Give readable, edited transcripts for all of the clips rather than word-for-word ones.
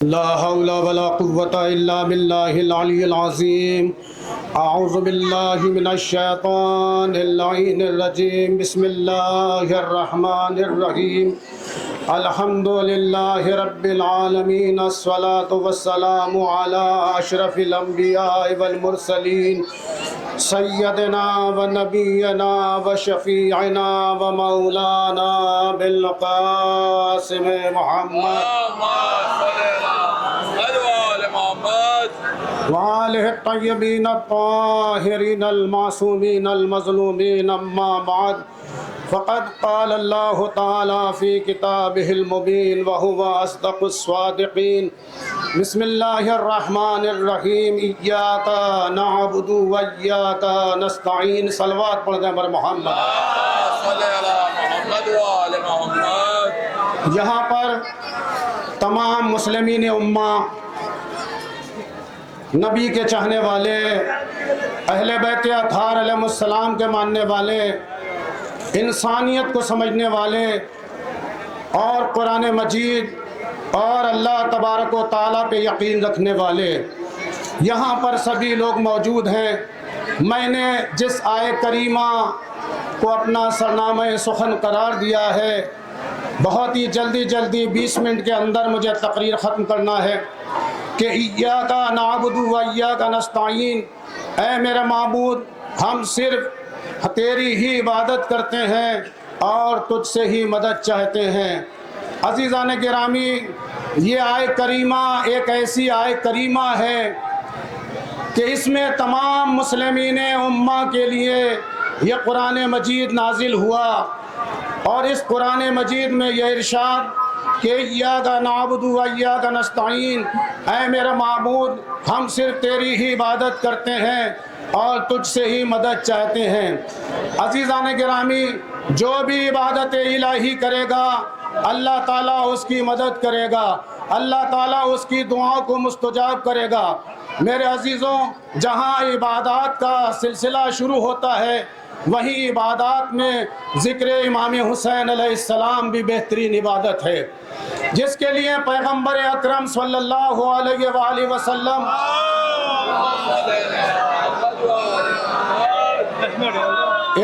لا حول ولا قوة إلا بالله العلي العظيم. أعوذ بالله من الشيطان اللعين الرجيم. بسم الله الرحمن الرحيم. الحمد لله رب العالمين. الصلاة والسلام على أشرف الأنبياء والمرسلين سيدنا ونبينا وشفيعنا ومولانا بالقاسم محمد وآلہ الطیبین الطاہرین المعصومین المظلومین. اما بعد فقد قال اللہ تعالی فی کتابہ المبین وہو اصدق الصادقین. بسم اللہ الرحمن الرحیم. ایاک نعبد و ایاک نستعین. صلوات پڑھ دیں بر محمد. یہاں پر تمام مسلمین امہ، نبی کے چاہنے والے، اہل بیت اطہار علیہ السلام کے ماننے والے، انسانیت کو سمجھنے والے اور قرآن مجید اور اللہ تبارک و تعالیٰ پہ یقین رکھنے والے یہاں پر سبھی لوگ موجود ہیں. میں نے جس آیہ کریمہ کو اپنا سرنامہ سخن قرار دیا ہے، بہت ہی جلدی 20 منٹ کے اندر مجھے تقریر ختم کرنا ہے کہ ایاک نعبد و ایاک نستعین. اے میرے معبود، ہم صرف تیری ہی عبادت کرتے ہیں اور تجھ سے ہی مدد چاہتے ہیں. عزیزان گرامی، یہ آیہ کریمہ ایک ایسی آیہ کریمہ ہے کہ اس میں تمام مسلمین امہ کے لیے یہ قرآن مجید نازل ہوا، اور اس قرآن مجید میں یہ ارشاد کہ ایاک نعبد و ایاک نستعین، اے میرے معبود، ہم صرف تیری ہی عبادت کرتے ہیں اور تجھ سے ہی مدد چاہتے ہیں. عزیزان گرامی، جو بھی عبادت الہی کرے گا اللہ تعالیٰ اس کی مدد کرے گا، اللہ تعالیٰ اس کی دعاؤں کو مستجاب کرے گا. میرے عزیزوں، جہاں عبادات کا سلسلہ شروع ہوتا ہے وہیں عبادات میں ذکر امام حسین علیہ السلام بھی بہترین عبادت ہے، جس کے لیے پیغمبر اکرم صلی اللہ علیہ وآلہ وسلم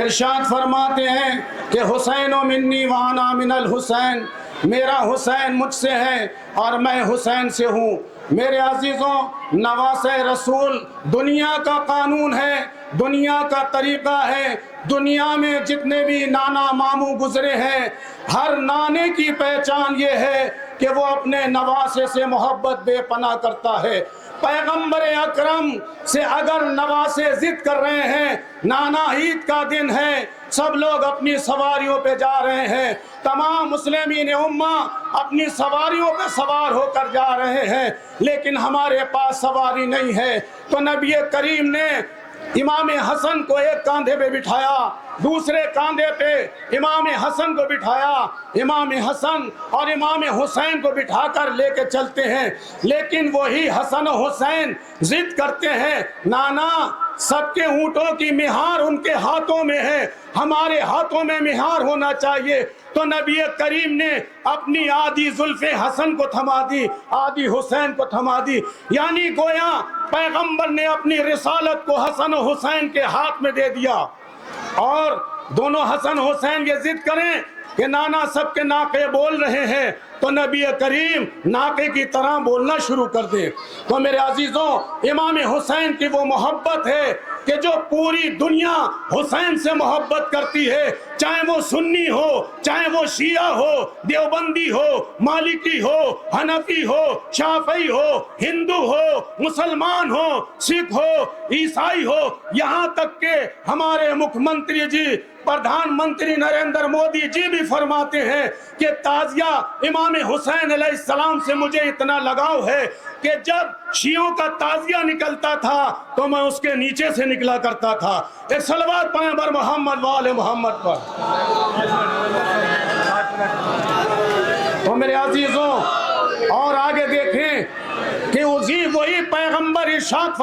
ارشاد فرماتے ہیں کہ حسین منی وانا من الحسین، میرا حسین مجھ سے ہے اور میں حسین سے ہوں. میرے عزیزوں، نواز رسول دنیا کا قانون ہے، دنیا کا طریقہ ہے. دنیا میں جتنے بھی نانا ماموں گزرے ہیں، ہر نانے کی پہچان یہ ہے کہ وہ اپنے نواسے سے محبت بے پناہ کرتا ہے. پیغمبر اکرم سے اگر نواسے ضد کر رہے ہیں، نانا عید کا دن ہے، سب لوگ اپنی سواریوں پہ جا رہے ہیں، تمام مسلمین امہ اپنی سواریوں پہ سوار ہو کر جا رہے ہیں، لیکن ہمارے پاس سواری نہیں ہے. تو نبی کریم نے امام حسن کو ایک کاندھے پہ بٹھایا، دوسرے کاندھے پہ امام حسن کو بٹھایا، امام حسن اور امام حسین کو بٹھا کر لے کے چلتے ہیں. لیکن وہی حسن و حسین ضد کرتے ہیں، نانا سب کے اونٹوں کی مہار ان کے ہاتھوں میں ہے، ہمارے ہاتھوں میں مہار ہونا چاہیے. تو نبی کریم نے اپنی آدھی زلف حسن کو تھما دی، آدھی حسین کو تھما دی، یعنی گویا پیغمبر نے اپنی رسالت کو حسن و حسین کے ہاتھ میں دے دیا. اور دونوں حسن حسین یہ ضد کریں کہ نانا سب کے ناقے بول رہے ہیں تو نبی کریم ناقے کی طرح بولنا شروع کر دیں. تو میرے عزیزوں، امام حسین کی وہ محبت ہے کہ جو پوری دنیا حسین سے محبت کرتی ہے، چاہے وہ سنی ہو، چاہے وہ شیعہ ہو، دیوبندی ہو، مالکی ہو، حنفی ہو، شافعی ہو، ہندو ہو، مسلمان ہو، سکھ ہو، عیسائی ہو، یہاں تک کہ ہمارے مکھ منتری جی، پردھان منتری نریندر مودی جی بھی فرماتے ہیں کہ تعزیہ امام حسین علیہ السلام سے مجھے اتنا لگاؤ ہے کہ جب شیعوں کا تعزیہ نکلتا تھا تو میں اس کے نیچے سے نکلا کرتا تھا. ایک صلوات پڑھیں بر محمد وآل محمد پر. تو میرے عزیزوں، اور آگے دیکھیں کہ وہی پیغمبر ارشاد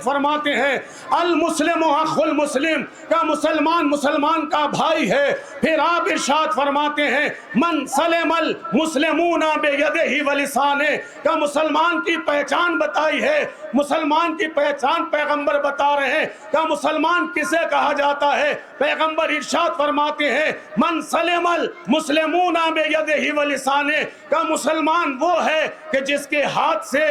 فرماتے ہیں المسلم اخو المسلم، کا مسلمان مسلمان کا بھائی ہے۔ پھر آپ ارشاد فرماتے ہیں من سلم المسلمون بیدہ ولسانہ، کا مسلمان کی پہچان بتائی ہے، مسلمان کی پہچان پیغمبر بتا رہے ہیں۔ کا مسلمان کسے کہا جاتا ہے؟ پیغمبر ارشاد فرماتے ہیں من سلم المسلمون بیدہ ولسانہ، کا مسلمان وہ ہے کہ جس کے ہاتھ سے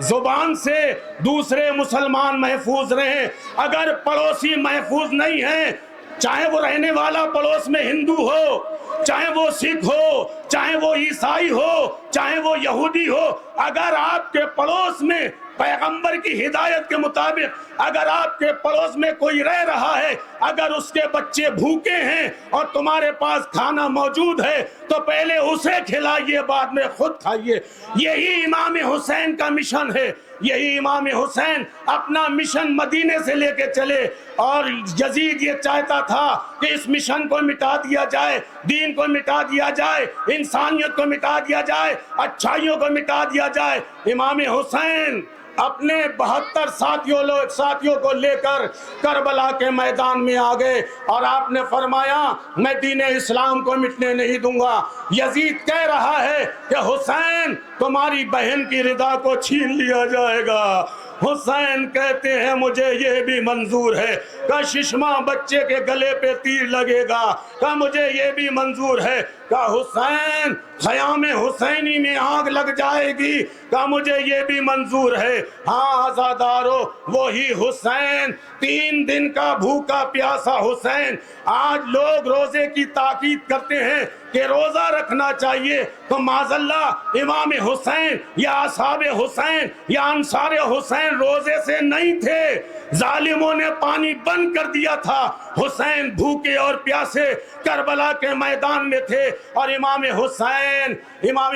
زبان سے دوسرے مسلمان محفوظ رہیں۔ اگر پڑوسی محفوظ نہیں ہیں، چاہے وہ رہنے والا پڑوس میں ہندو ہو، چاہے وہ سکھ ہو، چاہے وہ عیسائی ہو، چاہے وہ یہودی ہو، اگر آپ کے پڑوس میں پیغمبر کی ہدایت کے مطابق اگر آپ کے پڑوس میں کوئی رہ رہا ہے، اگر اس کے بچے بھوکے ہیں اور تمہارے پاس کھانا موجود ہے تو پہلے اسے کھلائیے، بعد میں خود کھائیے۔ یہی امام حسین کا مشن ہے۔ یہی امام حسین اپنا مشن مدینے سے لے کے چلے، اور یزید یہ چاہتا تھا کہ اس مشن کو مٹا دیا جائے، دین کو مٹا دیا جائے، انسانیت کو مٹا دیا جائے، اچھائیوں کو مٹا دیا جائے۔ امام حسین اپنے 72 ساتھیوں کو لے کر کربلا کے میدان میں آ گئے، اور آپ نے فرمایا میں دین اسلام کو مٹنے نہیں دوں گا۔ یزید کہہ رہا ہے کہ حسین تمہاری بہن کی رضا کو چھین لیا جائے گا۔ حسین کہتے ہیں مجھے یہ بھی منظور ہے کہ ششماں بچے کے گلے پہ تیر لگے گا، کہ مجھے یہ بھی منظور ہے کہ حسین خیام حسینی میں آگ لگ جائے گی، کہ مجھے یہ بھی منظور ہے۔ ہاں عزادارو، وہی حسین، 3 دن کا بھوکا پیاسا حسین۔ آج لوگ روزے کی تاکید کرتے ہیں کہ روزہ رکھنا چاہیے، تو معاذ اللہ امام حسین یا اصحاب حسین یا انصار حسین روزے سے نہیں تھے، ظالموں نے پانی بند کر دیا تھا۔ حسین بھوکے اور پیاسے کربلا کے میدان میں تھے، اور امام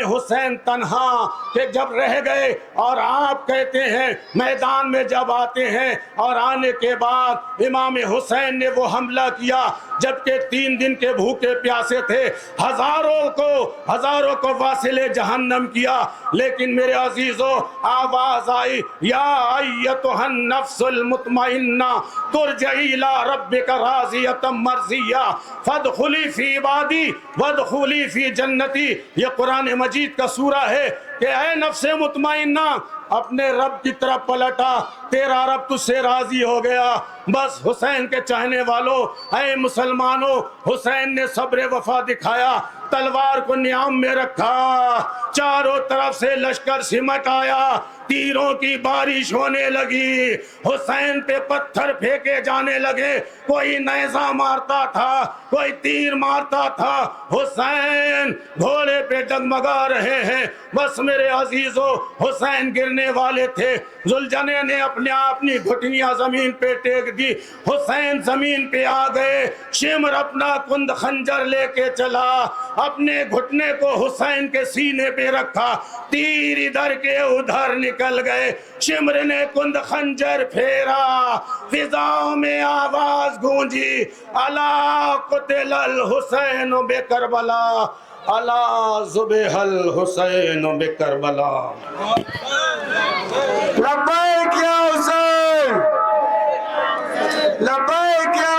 حسین تنہا کہ جب رہ گئے، اور آپ کہتے ہیں میدان میں جب آتے ہیں، اور آنے کے بعد امام حسین نے وہ حملہ کیا جبکہ 3 دن کے بھوکے پیاسے تھے، ہزاروں کو واصل جہنم کیا۔ لیکن میرے عزیزو، آواز آئی یا ایتھا النفس المطمئنہ ترجعی الی ربک راضیۃ مرضیہ فادخلی فی عبادی وادخلی فی جنتی۔ یہ قرآن مجید کا سورہ ہے کہ اے نفس مطمئنہ اپنے رب کی طرف پلٹا، تیرا رب تجھ سے راضی ہو گیا۔ بس حسین کے چاہنے والوں، اے مسلمانوں، حسین نے صبر وفا دکھایا، تلوار کو نیام میں رکھا، چاروں طرف سے لشکر سمٹ آیا، تیروں کی بارش ہونے لگی، حسین پہ پتھر پھینکے جانے لگے، کوئی نیزہ مارتا تھا، کوئی تیر مارتا تھا، حسین گھوڑے پہ ڈگمگا رہے ہیں۔ بس میرے عزیزو، حسین گرنے والے تھے، ذوالجنین نے اپنی گھٹنیاں زمین پہ ٹیک دی، حسین زمین پہ آ گئے، شمر اپنا کند خنجر لے کے چلا، اپنے گھٹنے کو حسین کے سینے پہ رکھا، تیر ادھر کے ادھر نکل گئے، شمر نے کند خنجر پھیرا، فضاؤں میں آواز گونجی، الا قتل الحسین بکربلا، الا ذبح الحسین بکربلا۔ لبیک یا حسین، لبیک یا